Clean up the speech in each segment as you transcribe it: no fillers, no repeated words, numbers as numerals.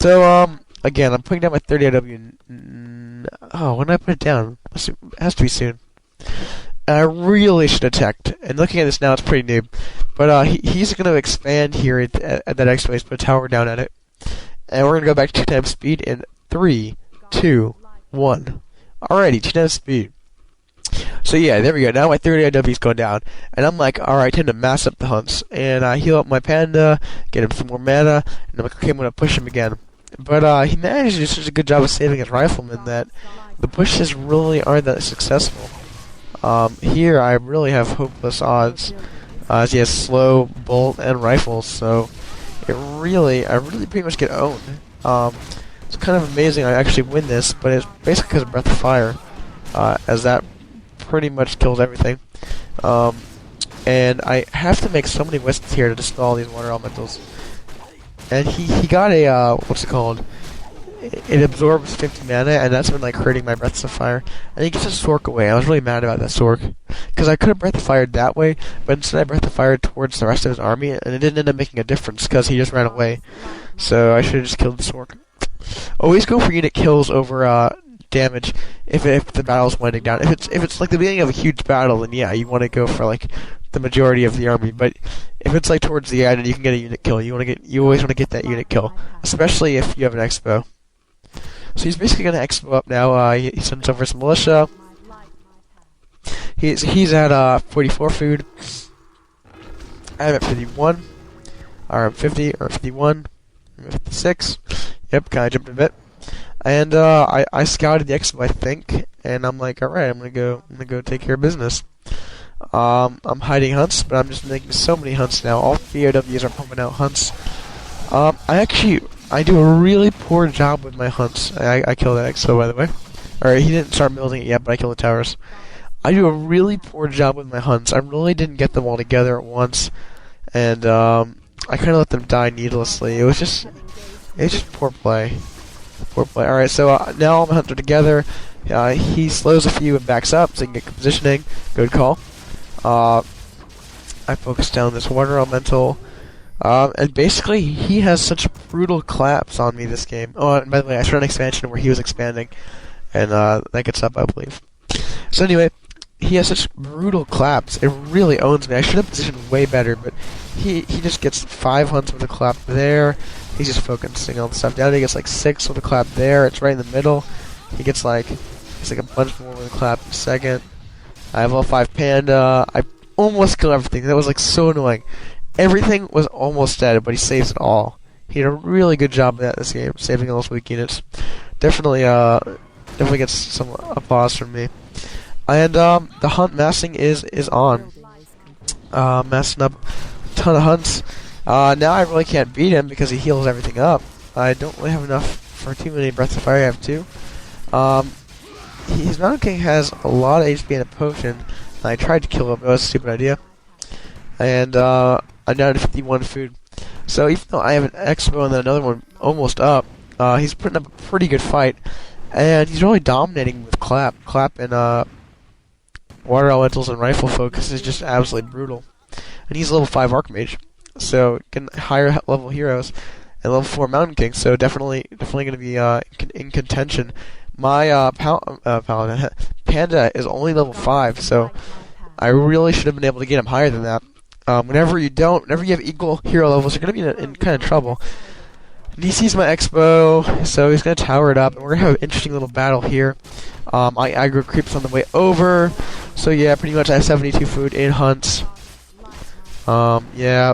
So, again, I'm putting down my 30 IW. Oh, when did I put it down? It has to be soon. And I really should have checked. And looking at this now, it's pretty noob. But he's going to expand here at that X place, put a tower down at it. And we're going to go back to 2 times speed in 3, 2, 1. Alrighty, 2 times speed. So yeah, there we go. Now my 30 IW is going down. And I'm like, alright, time to mass up the hunts. And I heal up my panda, get him some more mana, and I'm like, okay, I'm going to push him again. But he managed to do such a good job of saving his rifleman that the pushes really aren't that successful. Here I really have hopeless odds, as he has slow bolt and rifles, so I really pretty much get owned. It's kind of amazing I actually win this, but it's basically because of Breath of Fire, as that pretty much kills everything. And I have to make so many wisps here to dispel these water elementals. And he got a, what's it called? It absorbs 50 mana, and that's been like hurting my Breaths of Fire. And he gets a Sork away. I was really mad about that Sork, because I could have Breath of Fired that way, but instead I Breath of Fired towards the rest of his army, and it didn't end up making a difference because he just ran away. So I should have just killed the Sork. Always go for unit kills over damage if the battle's winding down. If it's like the beginning of a huge battle, then yeah, you want to go for like the majority of the army. But if it's like towards the end and you can get a unit kill, you always want to get that unit kill, especially if you have an expo. So he's basically gonna expo up now. He sends over some militia. He's at 44 food. I'm at 51. Or I'm 50 or 51. I'm 56. Yep, kind of jumped a bit. And I scouted the expo, I think, and I'm like, all right, I'm gonna go take care of business. I'm hiding hunts, but I'm just making so many hunts now. All BOWs are pumping out hunts. I do a really poor job with my hunts. I killed that expo, by the way. Or he didn't start building it yet, but I killed the towers. I do a really poor job with my hunts. I really didn't get them all together at once, and I kind of let them die needlessly. It was just poor play. Poor play. Alright, so now all my hunts are together. He slows a few and backs up so he can get positioning. Good call. I focus down this water elemental. And basically, he has such brutal claps on me this game. Oh, and by the way, I started an expansion where he was expanding, and that gets up, I believe. So anyway, he has such brutal claps. It really owns me. I should have positioned way better, but he just gets 5 hunts with a clap there. He's just focusing on stuff down. He gets like 6 with a clap there. It's right in the middle. He gets like a bunch more with a clap in a second. I have all 5 panda. I almost killed everything. That was like so annoying. Everything was almost dead, but he saves it all. He did a really good job of that this game, saving all those weak units. Definitely gets some applause from me. And the hunt massing is on. Massing up a ton of hunts. Now I really can't beat him because he heals everything up. I don't really have enough for too many Breaths of Fire. I have 2. His Mountain King has a lot of HP and a potion. I tried to kill him, but it was a stupid idea. And I'm down to 51 food. So even though I have an expo and then another one almost up, he's putting up a pretty good fight. And he's really dominating with clap. Clap and water elementals and rifle focus is just absolutely brutal. And he's level 5 Archmage. So getting higher level heroes and level 4 Mountain King. So definitely going to be in contention. My Paladin Panda is only level 5, so I really should have been able to get him higher than that. Whenever you have equal hero levels, you're going to be in kind of trouble. And he sees my expo, so he's going to tower it up, and we're going to have an interesting little battle here. I aggro creeps on the way over, so yeah, pretty much I have 72 food in hunts. Yeah,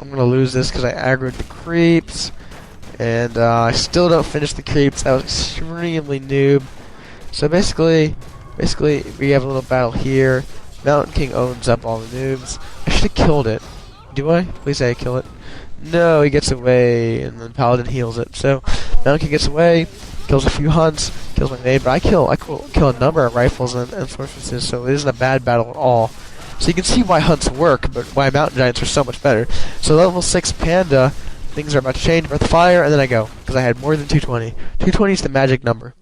I'm going to lose this because I aggroed the creeps, and I still don't finish the creeps. That was extremely noob. So basically, we have a little battle here. Mountain King owns up all the noobs. I should have killed it. Do I? Please say I kill it. No, he gets away, and then Paladin heals it. So, Mountain King gets away, kills a few hunts, kills my maid, but I kill a number of rifles and sorceresses, so it isn't a bad battle at all. So you can see why hunts work, but why Mountain Giants are so much better. So level 6 Panda, things are about to change, Breath of Fire, and then I go, because I had more than 220. 220 is the magic number.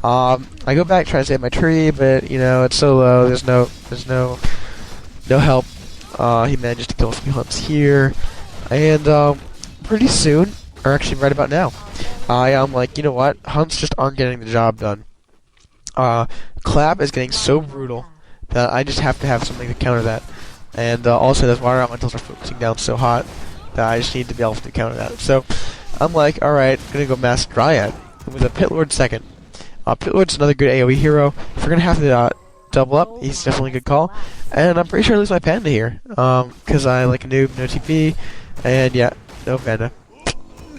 I go back trying to save my tree, but you know it's so low. There's no help. He manages to kill a few hunts here, and pretty soon, or actually right about now. I'm like, you know what? Hunts just aren't getting the job done. Clap is getting so brutal that I just have to have something to counter that. And also, those water elementals are focusing down so hot that I just need to be able to counter that. So I'm like, alright, I'm gonna go Mass Dryad with a Pit Lord second. Pit Lord's another good AoE hero. If we're gonna have to double up, he's definitely a good call. And I'm pretty sure I lose my Panda here, because I like a noob, no TP, and yeah, no Panda.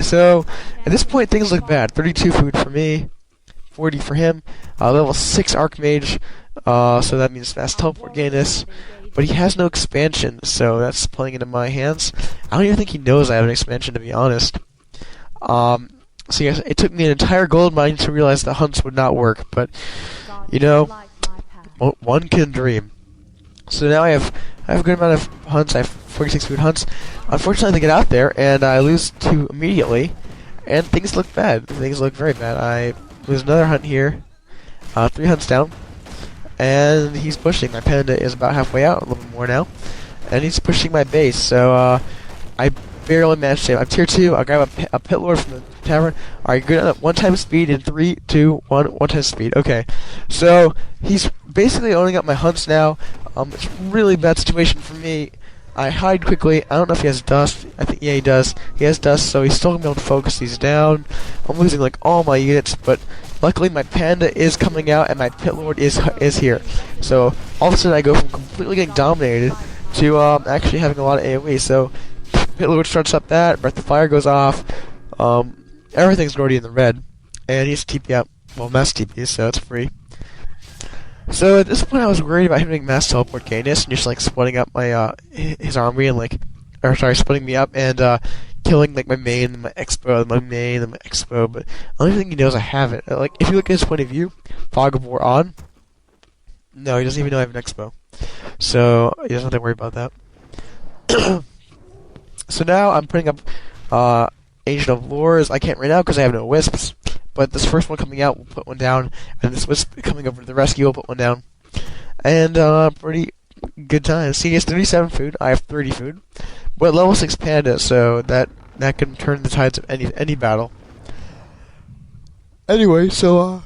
So at this point, things look bad. 32 food for me, 40 for him. Level 6 Archmage, so that means fast teleport Gainus. But he has no expansion, so that's playing into my hands. I don't even think he knows I have an expansion, to be honest. So yes, it took me an entire gold mine to realize the hunts would not work, but, you know, one can dream. So now I have a good amount of hunts. I have 46 food hunts. Unfortunately, they get out there, and I lose 2 immediately, and things look bad. Things look very bad. I lose another hunt here, 3 hunts down, and he's pushing. My Panda is about halfway out, a little bit more now, and he's pushing my base, so I barely managed to save. I'm tier 2. I'll grab a Pit Lord from the tavern. Alright, good enough. 1 time speed in 3, 2, 1. 1 time speed. Okay. So, he's basically owning up my hunts now. It's a really bad situation for me. I hide quickly. I don't know if he has dust. I think, yeah, he does. He has dust, so he's still going to be able to focus these down. I'm losing, like, all my units, but luckily my Panda is coming out and my Pit Lord is here. So, all of a sudden I go from completely getting dominated to actually having a lot of AoE. So, Pit Lord starts up that, Breath of Fire goes off, everything's already in the red, and he's TP out, well, mass TP, so it's free. So at this point I was worried about him doing mass teleport Gainus, and just like splitting up my, his army, and like, or sorry, splitting me up, and killing like my main, and my expo, and my main, and my expo, but I don't even think he knows I have it. Like, if you look at his point of view, Fog of War on, no, he doesn't even know I have an expo. So, he doesn't have to worry about that. So now I'm putting up Agent of Lures. I can't right now because I have no wisps, but this first one coming out will put one down, and this wisp coming over to the rescue will put one down. And pretty good time. See, he has 37 food. I have 30 food, but level 6 Panda, so that can turn the tides of any battle. Anyway, so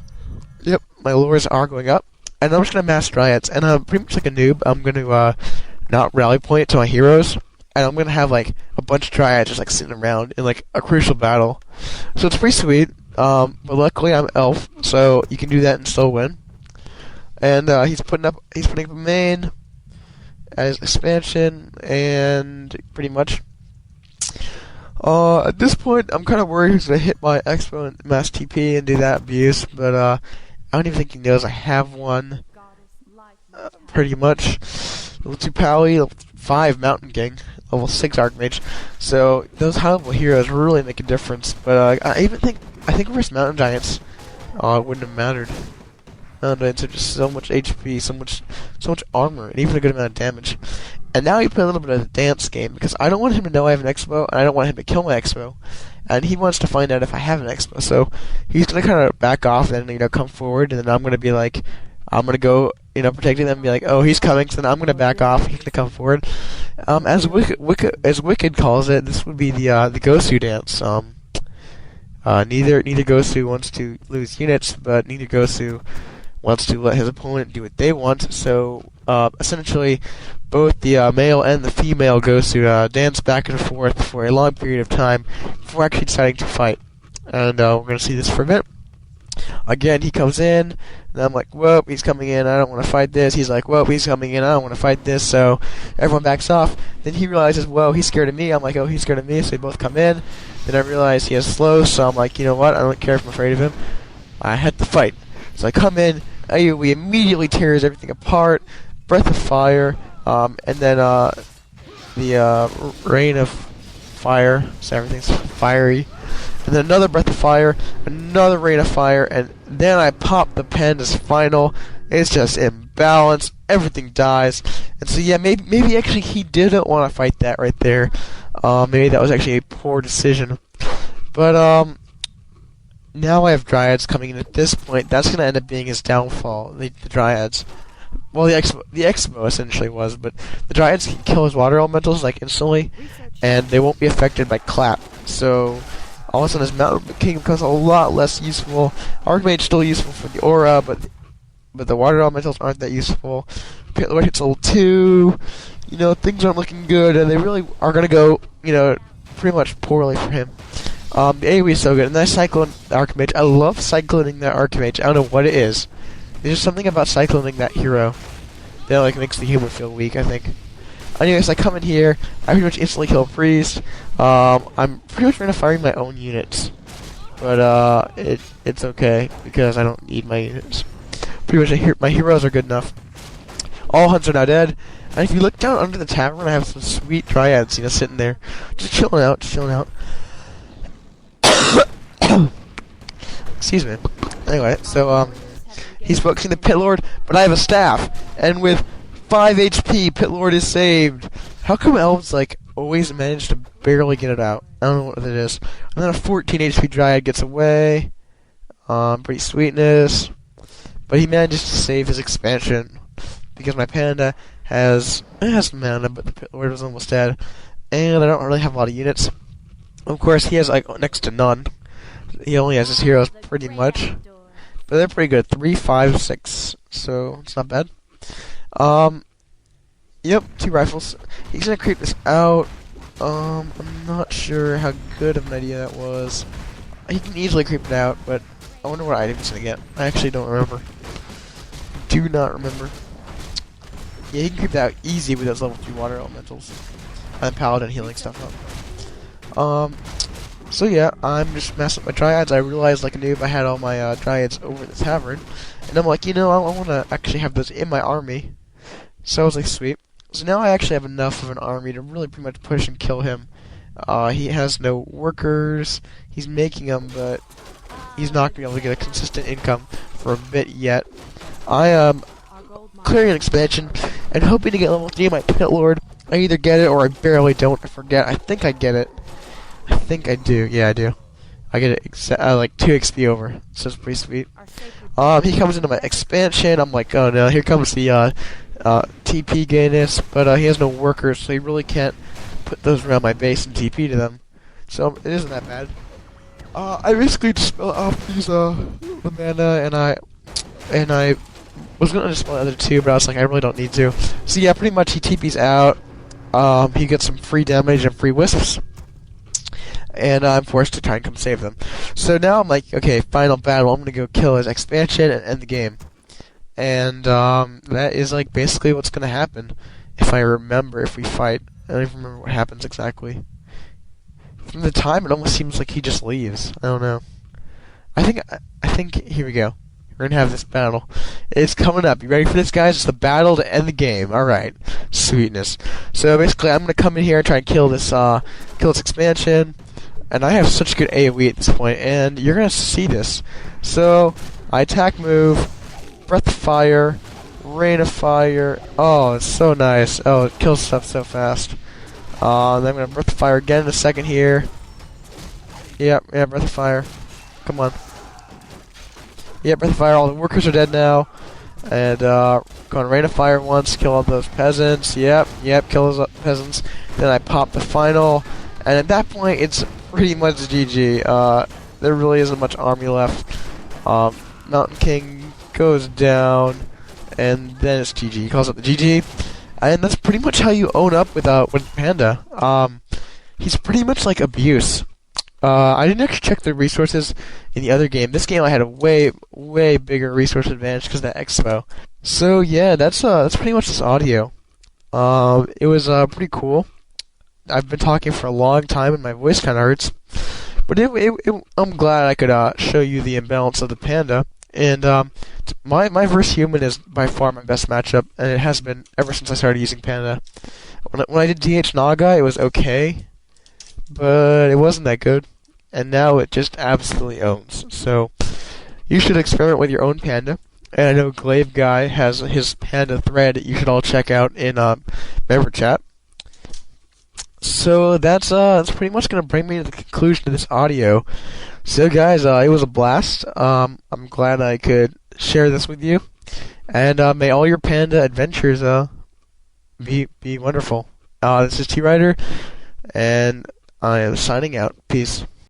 yep, my lures are going up, and I'm just gonna mass Dryads, and I'm pretty much like a noob. I'm gonna not rally point to my heroes. And I'm gonna have like a bunch of Dryads just like sitting around in like a crucial battle, so it's pretty sweet. But luckily I'm Elf, so you can do that and still win. And he's putting up a main as expansion, and pretty much. At this point, I'm kind of worried he's gonna hit my Expo and mass TP and do that abuse, but I don't even think he knows I have one. Pretty much. Level 2 Pally, level 5 Mountain King, level 6 Archmage. So those high level heroes really make a difference. But I think versus Mountain Giants wouldn't have mattered. Mountain Giants are just so much HP, so much armor, and even a good amount of damage. And now you play a little bit of a dance game, because I don't want him to know I have an Expo, and I don't want him to kill my Expo. And he wants to find out if I have an Expo. So he's gonna kind of back off and come forward, and then I'm gonna be like, I'm gonna go, protecting them and be like, oh, he's coming, so then I'm gonna back off, he's gonna come forward. As Wicked calls it, this would be the Gosu dance. Neither Gosu wants to lose units, but neither Gosu wants to let his opponent do what they want, so essentially both the male and the female Gosu dance back and forth for a long period of time before actually deciding to fight. And we're gonna see this for a bit. Again, he comes in, and I'm like, whoa, he's coming in, I don't want to fight this. He's like, whoa, he's coming in, I don't want to fight this. So everyone backs off. Then he realizes, whoa, he's scared of me. I'm like, oh, he's scared of me. So they both come in. Then I realize he has slow, so I'm like, you know what, I don't care if I'm afraid of him. I had to fight. So I come in, we immediately tears everything apart. Breath of Fire, and then the Rain of Fire, so everything's fiery. And then another Breath of Fire, another Rain of Fire, and then I pop the Panda's final. It's just imbalanced. Everything dies. And so yeah, maybe actually he didn't want to fight that right there. Maybe that was actually a poor decision. But now I have Dryads coming in at this point. That's going to end up being his downfall, the Dryads. Well, the Expo essentially was, but the Dryads can kill his water elementals like instantly, and they won't be affected by Clap. So All of a sudden, his Mountain King becomes a lot less useful. Archmage's still useful for the aura, but the water elementals aren't that useful. Pit Lord hits level 2. You know, things aren't looking good, and they really are going to go, you know, pretty much poorly for him. The AoE is so good, and then I Cyclone the Archmage. I love cycloning that Archmage. I don't know what it is. There's just something about cycloning that hero that like makes the human feel weak, I think. Anyways, I come in here, I pretty much instantly kill a priest. I'm pretty much firing my own units. But it's okay, because I don't need my units. Pretty much my heroes are good enough. All hunts are now dead. And if you look down under the tavern, I have some sweet dryads, you know, sitting there. Just chilling out, Excuse me. Anyway, so, he's focusing the Pit Lord, but I have a staff. And with 5 HP, Pit Lord is saved. How come elves, like, always manage to barely get it out? I don't know what it is. And then a 14 HP Dryad gets away. Pretty sweetness. But he manages to save his expansion. Because my panda has mana, but the Pit Lord was almost dead. And I don't really have a lot of units. Of course, he has, like, next to none. He only has his heroes pretty much. But they're pretty good. 3, 5, 6. So, it's not bad. Yep, 2 rifles. He's gonna creep this out. I'm not sure how good of an idea that was. He can easily creep it out, but I wonder what item he's gonna get. I actually don't remember. Do not remember. Yeah, he can creep that out easy with those level 2 water elementals. And paladin healing stuff up. So yeah, I'm just messing with my dryads. I realized like a noob I had all my dryads over the tavern. And I'm like, you know, I want to actually have those in my army. So I was like, sweet. So now I actually have enough of an army to really pretty much push and kill him. He has no workers. He's making them, but he's not going to be able to get a consistent income for a bit yet. I am clearing an expansion and hoping to get level 3 of my Pit Lord. I either get it or I barely don't. I forget. I think I get it. I think I do. Yeah, I do. I get it like 2 XP over. So it's pretty sweet. He comes into my expansion. I'm like, oh no, here comes the TP Gayness, but he has no workers, so he really can't put those around my base and TP to them. So it isn't that bad. I basically just spell off these the mana, and I was gonna just spell the other 2, but I was like, I really don't need to. So yeah, pretty much he TP's out. He gets some free damage and free wisps. And I'm forced to try and come save them. So now I'm like, okay, final battle. I'm gonna go kill his expansion and end the game. And that is like basically what's gonna happen if I remember if we fight. I don't even remember what happens exactly. From the time, it almost seems like he just leaves. I don't know. I think here we go. We're gonna have this battle. It's coming up. You ready for this, guys? It's the battle to end the game. All right, sweetness. So basically, I'm gonna come in here and try and kill this expansion. And I have such good AoE at this point, and you're gonna see this. So I attack, move, breath of fire, rain of fire. Oh, it's so nice. Oh, it kills stuff so fast. Then I'm gonna breath of fire again in a second here. Yep, yeah, breath of fire. Come on. Yep, breath of fire. All the workers are dead now. And going rain of fire once, kill all those peasants. Yep, kill those peasants. Then I pop the final, and at that point, it's pretty much GG. There really isn't much army left. Mountain King goes down, and then it's GG. He calls it the GG, and that's pretty much how you own up with Panda. He's pretty much like Abuse. I didn't actually check the resources in the other game. This game I had a way bigger resource advantage because of that expo. So yeah, that's pretty much this audio. It was pretty cool. I've been talking for a long time and my voice kind of hurts, but I'm glad I could show you the imbalance of the Panda. And my versus human is by far my best matchup, and it has been ever since I started using Panda. When I did DH Naga, it was okay, but it wasn't that good. And now it just absolutely owns. So you should experiment with your own Panda. And I know Glaive Guy has his Panda thread you should all check out in member chat. So that's pretty much gonna bring me to the conclusion of this audio. So guys, it was a blast. I'm glad I could share this with you, and may all your Panda adventures be wonderful. This is T Rider, and I am signing out. Peace.